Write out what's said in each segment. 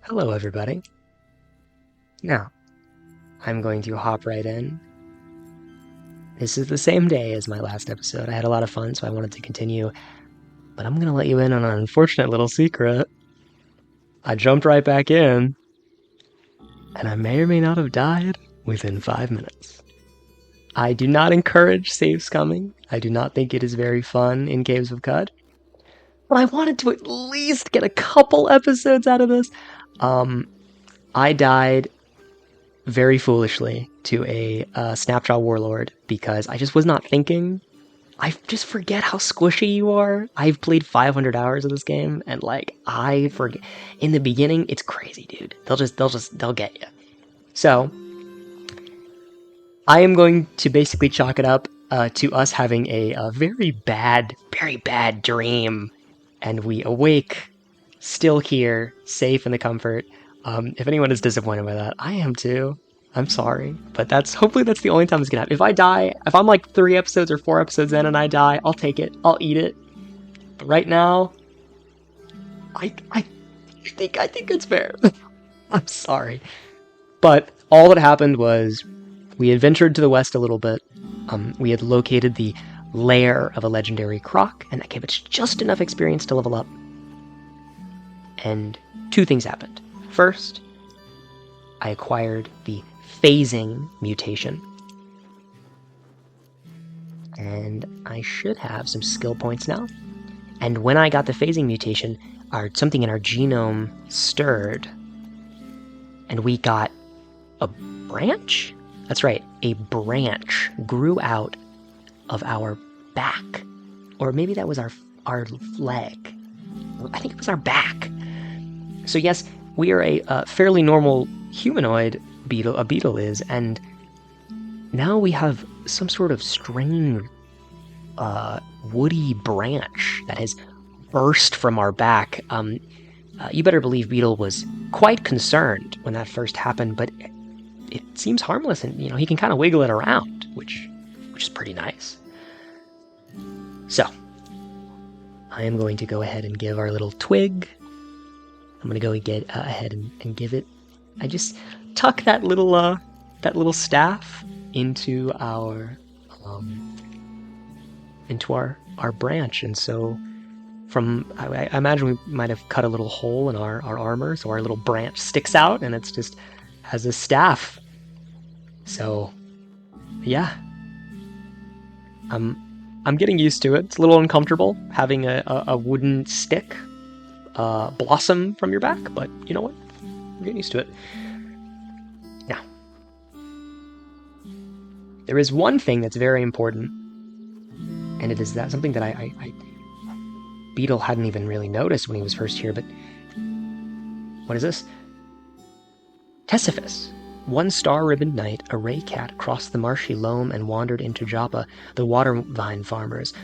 Hello, everybody. Now, I'm going to hop right in. This is the same day as my last episode. I had a lot of fun, so I wanted to continue, but I'm going to let you in on an unfortunate little secret. I jumped right back in, and I may or may not have died within 5 minutes. I do not encourage save scumming. I do not think it is very fun in Caves of Cud, but I wanted to at least get a couple episodes out of this. I died very foolishly to a Snapjaw Warlord because I just was not thinking. I just forget how squishy you are. I've played 500 hours of this game, and I forget. In the beginning, it's crazy, dude. They'll get you. So I am going to basically chalk it up to us having a very bad dream, and we awake, still here, safe in the comfort. If anyone is disappointed by that, I am too. I'm sorry, but hopefully that's the only time it's gonna happen. If I die, if I'm like 3 episodes or 4 episodes in and I die, I'll take it. I'll eat it. But right now, I think it's fair. I'm sorry, but all that happened was we had ventured to the west a little bit. We had located the lair of a legendary croc, and that gave us just enough experience to level up. And 2 things happened. First, I acquired the phasing mutation, and I should have some skill points now. And when I got the phasing mutation, something in our genome stirred, and we got a branch? That's right, a branch grew out of our back. Or maybe that was our leg. I think it was our back. So yes, we are a fairly normal humanoid beetle, a beetle is, and now we have some sort of strange woody branch that has burst from our back. You better believe Beetle was quite concerned when that first happened, but it seems harmless, and he can kind of wiggle it around, which is pretty nice. So, I am going to go ahead and give our little twig. I'm going to go get ahead and give it. I just tuck that little staff into our branch, and so I imagine we might have cut a little hole in our armor, so our little branch sticks out, and it's just has a staff. So, yeah, I'm getting used to it. It's a little uncomfortable having a wooden stick blossom from your back, but you know what? I'm getting used to it. Now, there is one thing that's very important, and it is that something that I Beetle hadn't even really noticed when he was first here, but what is this? Tesiphus. One star-ribboned night, a ray cat crossed the marshy loam and wandered into Joppa. The water vine farmers,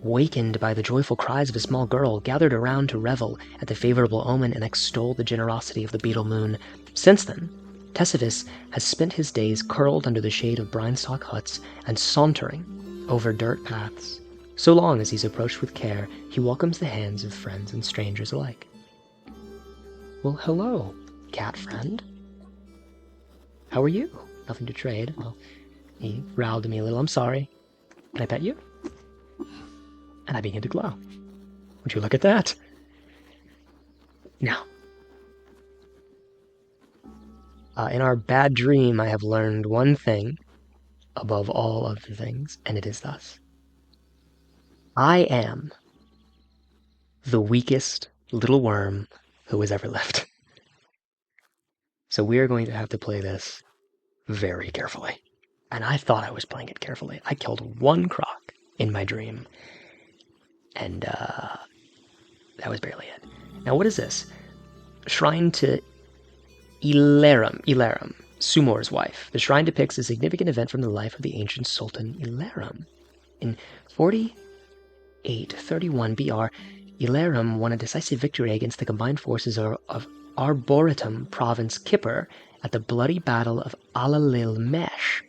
wakened by the joyful cries of a small girl, gathered around to revel at the favorable omen and extol the generosity of the beetle moon. Since then, Tesiphus has spent his days curled under the shade of brinestalk huts and sauntering over dirt paths. So long as he's approached with care, he welcomes the hands of friends and strangers alike. Well, hello, cat friend. How are you? Nothing to trade. Well, he growled at me a little. I'm sorry. Can I pet you? And I began to glow. Would you look at that? Now, in our bad dream, I have learned one thing above all other things, and it is thus. I am the weakest little worm who has ever lived. So we are going to have to play this very carefully. And I thought I was playing it carefully. I killed 1 croc in my dream. And that was barely it. Now what is this? Shrine to Ilarum, Sumor's wife. The shrine depicts a significant event from the life of the ancient Sultan Ilarum. In 4831 BR, Ilarum won a decisive victory against the combined forces of Arboretum Province Kipper at the bloody Battle of Alalilmesh,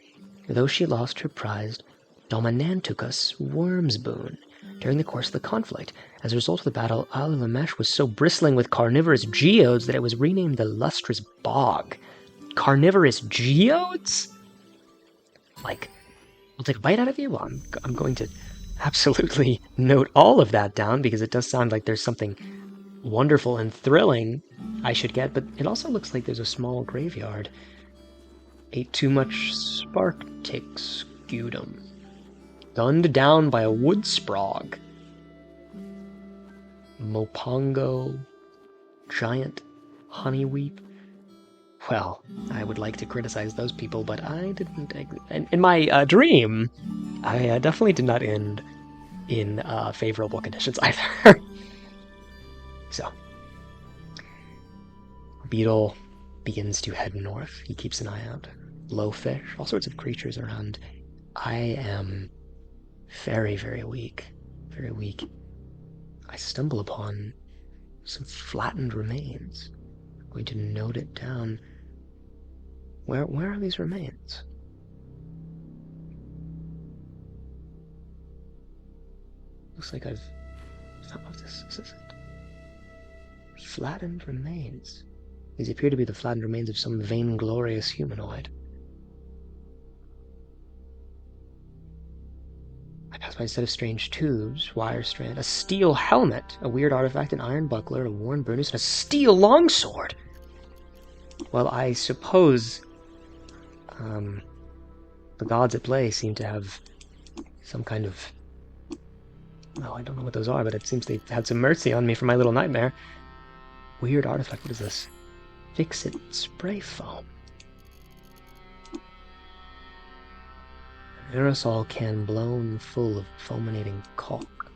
though she lost her prized Dominantucus Wormsboon during the course of the conflict. As a result of the battle, Isle of Lamesh was so bristling with carnivorous geodes that it was renamed the Lustrous Bog. Carnivorous geodes? Like, I'll take a bite out of you? Well, I'm going to absolutely note all of that down because it does sound like there's something wonderful and thrilling I should get, but it also looks like there's a small graveyard. Ate too much spark tick scutum. Gunned down by a wood sprog. Mopongo. Giant honeyweep. Well, I would like to criticize those people, but I didn't. In my dream, I definitely did not end in favorable conditions either. So, Beetle begins to head north. He keeps an eye out. Blowfish, all sorts of creatures around. I am very, very weak. Very weak. I stumble upon some flattened remains. I'm going to note it down. Where are these remains? Looks like I've found this. Is this it? Flattened remains. These appear to be the flattened remains of some vainglorious humanoid. I pass by a set of strange tubes, wire strand, a steel helmet, a weird artifact, an iron buckler, a worn burnous, and a steel longsword. Well, I suppose the gods at play seem to have some kind of... Oh, I don't know what those are, but it seems they've had some mercy on me for my little nightmare. Weird artifact, what is this? Fix-It spray foam. An aerosol can blown full of fulminating caulk.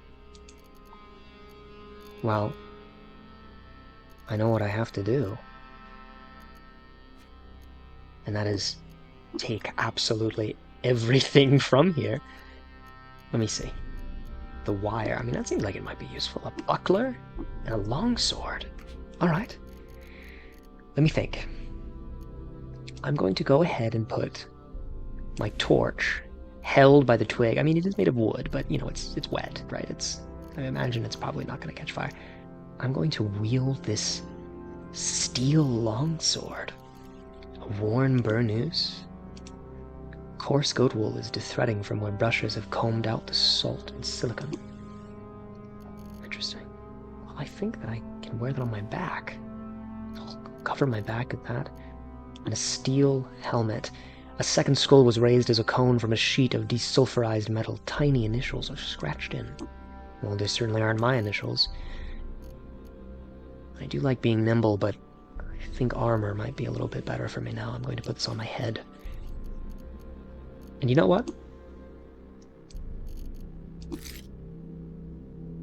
Well, I know what I have to do. And that is take absolutely everything from here. Let me see. The wire, I mean, that seems like it might be useful. A buckler and a longsword. Alright. Let me think. I'm going to go ahead and put my torch held by the twig. I mean, it is made of wood, but, you know, it's wet, right? I imagine it's probably not going to catch fire. I'm going to wield this steel longsword. A worn burnous. Coarse goat wool is dethreading from where brushers have combed out the salt and silicon. Interesting. Well, I think that I can wear that on my back. I'll cover my back with that. And a steel helmet. A second skull was raised as a cone from a sheet of desulfurized metal. Tiny initials are scratched in. Well, they certainly aren't my initials. I do like being nimble, but I think armor might be a little bit better for me now. I'm going to put this on my head. And you know what?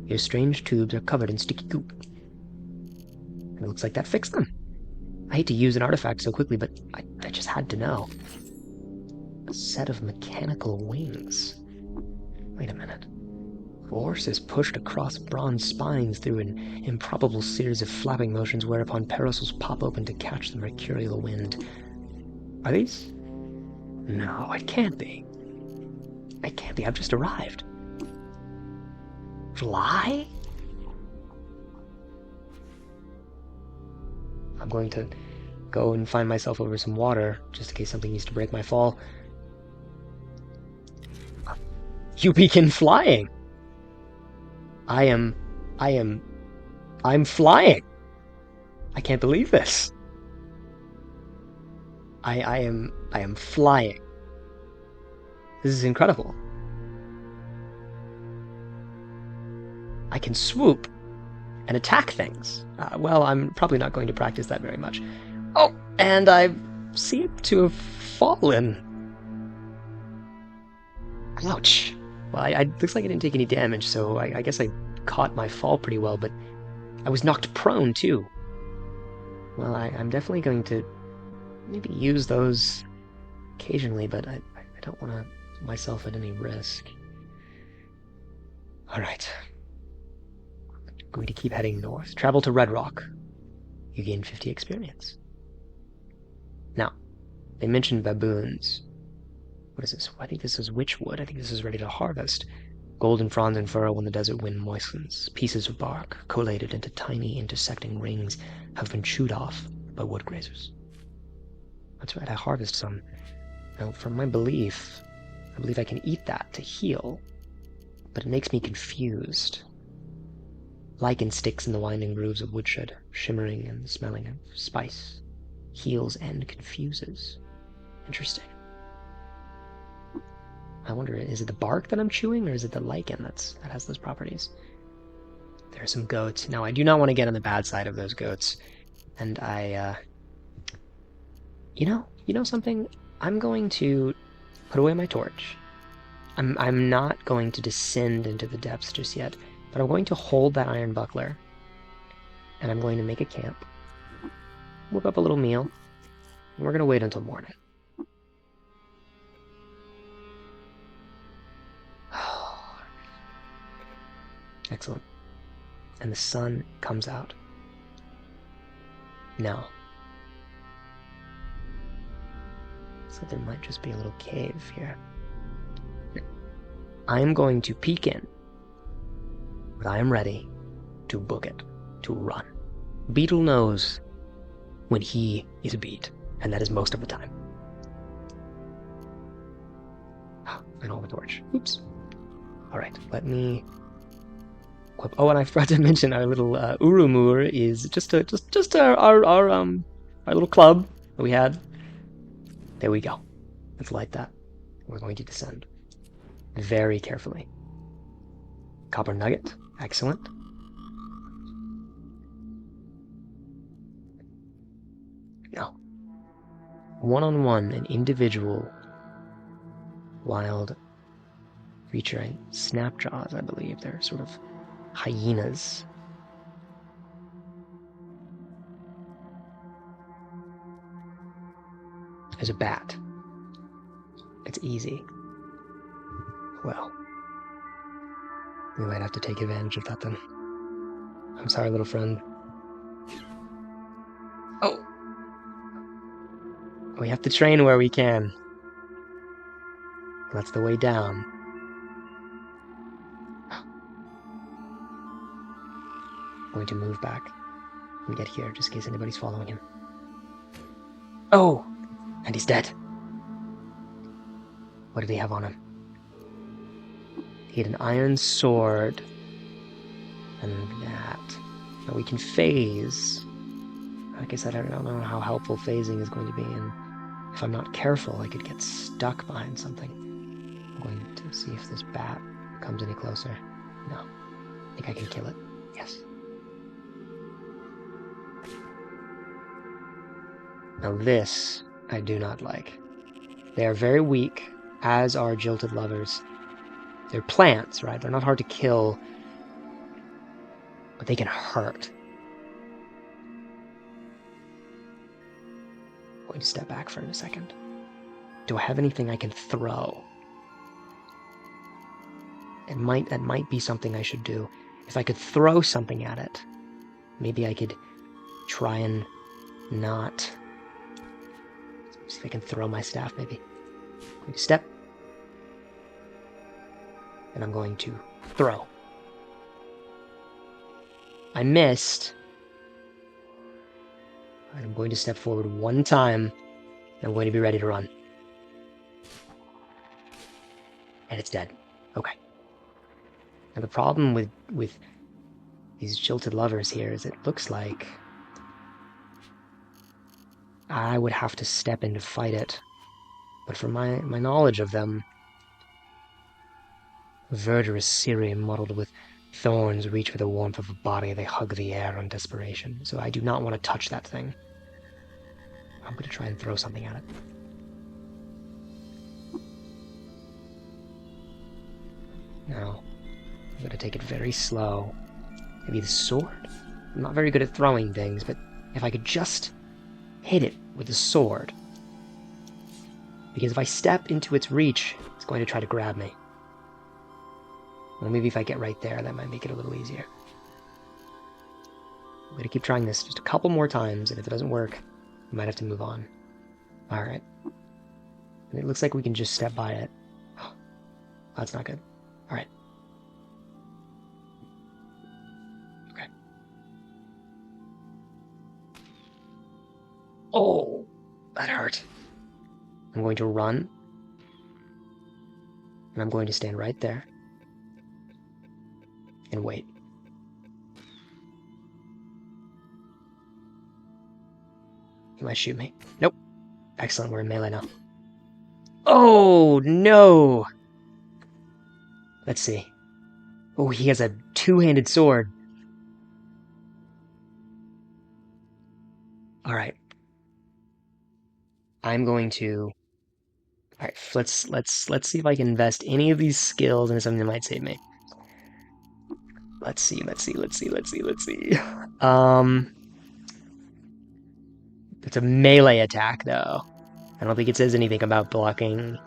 Your strange tubes are covered in sticky goop. And it looks like that fixed them. I hate to use an artifact so quickly, but I just had to know. A set of mechanical wings. Wait a minute. Force is pushed across bronze spines through an improbable series of flapping motions whereupon parasols pop open to catch the mercurial wind. Are these? No, it can't be. It can't be. I've just arrived. Fly? I'm going to go and find myself over some water, just in case something needs to break my fall. You begin flying! I'm flying! I can't believe this. I am flying. This is incredible. I can swoop and attack things. Well, I'm probably not going to practice that very much. Oh, and I seem to have fallen. Ouch. Well, it looks like I didn't take any damage, so I guess I caught my fall pretty well, but I was knocked prone, too. Well, I'm definitely going to maybe use those occasionally, but I don't want to put myself at any risk. Alright. Going to keep heading north. Travel to Red Rock. You gain 50 experience. Now, they mentioned baboons. What is this? I think this is witchwood. I think this is ready to harvest. Golden fronds unfurl when the desert wind moistens. Pieces of bark, collated into tiny intersecting rings, have been chewed off by wood grazers. That's right, I harvest some. Now, from my belief, I believe I can eat that to heal, but it makes me confused. Lichen sticks in the winding grooves of woodshed, shimmering and smelling of spice. Heals and confuses. Interesting. I wonder, is it the bark that I'm chewing, or is it the lichen that has those properties? There are some goats. Now, I do not want to get on the bad side of those goats. And you know something? I'm going to put away my torch. I'm not going to descend into the depths just yet, but I'm going to hold that iron buckler, and I'm going to make a camp, whip up a little meal, and we're going to wait until morning. Excellent. And the sun comes out. Now, so there might just be a little cave here. I'm going to peek in, but I am ready to book it, to run. Beetle knows when he is beat, and that is most of the time. I don't have a torch. Oops. Alright, let me equip. Oh, and I forgot to mention our little Urumur is just our little club that we had. There we go. Let's light that. We're going to descend very carefully. Copper nugget. Excellent. Now, one-on-one, an individual wild creature, snapjaws, I believe. They're sort of hyenas. There's a bat. It's easy. Well, we might have to take advantage of that then. I'm sorry, little friend. Oh! We have to train where we can. That's the way down. I'm going to move back and get here just in case anybody's following him. Oh! And he's dead. What did he have on him? He had an iron sword. And that. Now we can phase. Like I said, I don't know how helpful phasing is going to be, and if I'm not careful, I could get stuck behind something. I'm going to see if this bat comes any closer. No. I think I can kill it. Yes. Now this, I do not like. They are very weak, as are jilted lovers. They're plants, right? They're not hard to kill, but they can hurt. I'm going to step back for a second. Do I have anything I can throw? That might be something I should do. If I could throw something at it, maybe I could try and not. See if I can throw my staff, maybe. I'm going to step. And I'm going to throw. I missed. I'm going to step forward one time, and I'm going to be ready to run. And it's dead. Okay. Now the problem with these jilted lovers here is it looks like I would have to step in to fight it. But from my knowledge of them, verdurous cerium mottled with thorns reach for the warmth of a body, they hug the air in desperation. So I do not want to touch that thing. I'm going to try and throw something at it. Now, I'm going to take it very slow. Maybe the sword? I'm not very good at throwing things, but if I could just hit it with the sword. Because if I step into its reach, it's going to try to grab me. Well, maybe if I get right there, that might make it a little easier. I'm going to keep trying this just a couple more times, and if it doesn't work, we might have to move on. Alright. And it looks like we can just step by it. Oh, that's not good. Alright. Oh, that hurt. I'm going to run. And I'm going to stand right there. And wait. He might shoot me. Nope. Excellent, we're in melee now. Oh, no! Let's see. Oh, he has a two-handed sword. Alright. I'm going to... Alright, let's see if I can invest any of these skills into something that might save me. Let's see. It's a melee attack, though. I don't think it says anything about blocking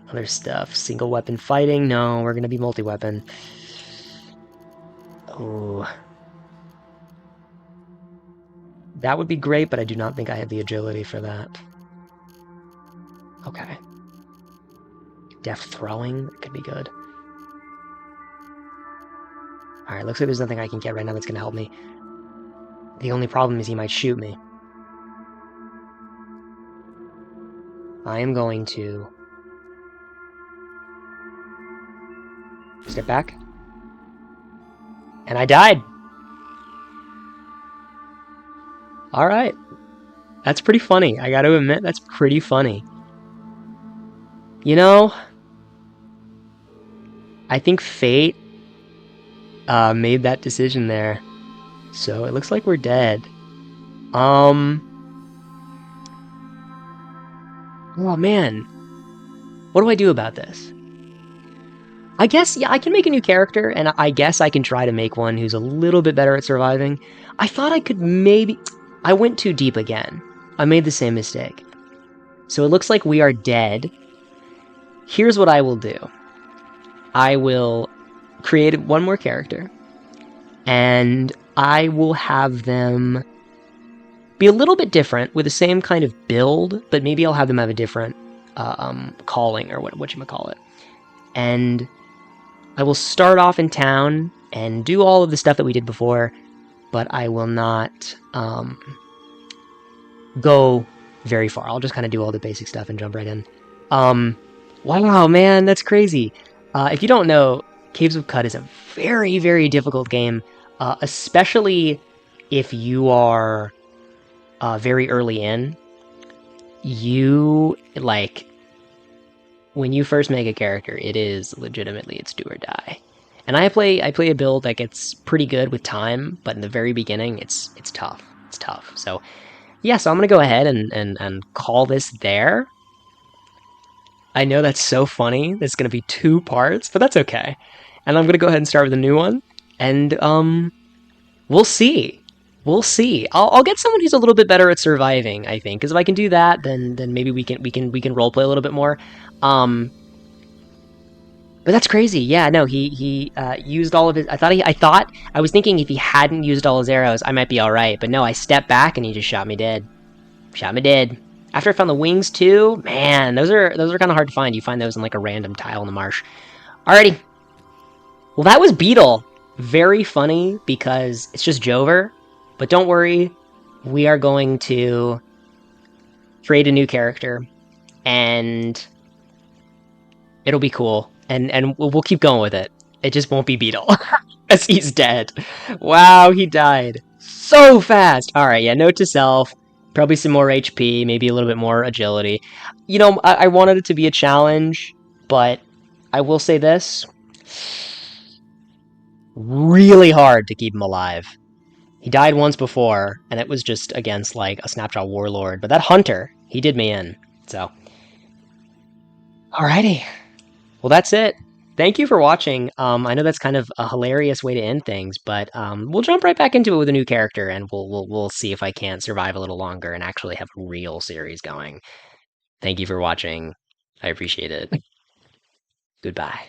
other stuff. Single weapon fighting? No, we're gonna be multi-weapon. Oh. That would be great, but I do not think I have the agility for that. Okay. Deft throwing could be good. Alright, looks like there's nothing I can get right now that's gonna help me. The only problem is he might shoot me. I am going to step back. And I died! Alright. That's pretty funny. I gotta admit, that's pretty funny. You know, I think fate made that decision there. So it looks like we're dead. Oh man. What do I do about this? I guess, yeah, I can make a new character, and I guess I can try to make one who's a little bit better at surviving. I thought I could maybe... I went too deep again. I made the same mistake. So it looks like we are dead. Here's what I will do. I will create one more character, and I will have them be a little bit different with the same kind of build, but maybe I'll have them have a different calling, or whatchamacallit. And I will start off in town and do all of the stuff that we did before, but I will not go very far. I'll just kind of do all the basic stuff and jump right in. Wow, man, that's crazy. If you don't know, Caves of Cut is a very, very difficult game, especially if you are very early in. You, like, when you first make a character, it is legitimately, it's do or die. And I play a build that gets pretty good with time, but in the very beginning, it's tough. It's tough. So, yeah, so I'm going to go ahead and call this there. I know that's so funny. There's going to be 2 parts, but that's okay. And I'm going to go ahead and start with a new one. And, we'll see. We'll see. I'll get someone who's a little bit better at surviving, I think. Because if I can do that, then maybe we can roleplay a little bit more. But that's crazy. Yeah, no, he used all of his... I was thinking if he hadn't used all his arrows, I might be alright. But no, I stepped back and he just shot me dead. Shot me dead. After I found the wings too, man, those are kind of hard to find. You find those in like a random tile in the marsh. Alrighty. Well, that was Beetle. Very funny because it's just Jover. But don't worry, we are going to create a new character, and it'll be cool. And we'll keep going with it. It just won't be Beetle, as he's dead. Wow, he died so fast. All right, yeah, note to self. Probably some more HP, maybe a little bit more agility. You know, I wanted it to be a challenge, but I will say this. Really hard to keep him alive. He died once before, and it was just against, like, a Snapshot Warlord. But that Hunter, he did me in. So, alrighty. Well, that's it. Thank you for watching. I know that's kind of a hilarious way to end things, but we'll jump right back into it with a new character, and we'll see if I can't survive a little longer and actually have a real series going. Thank you for watching. I appreciate it. Goodbye.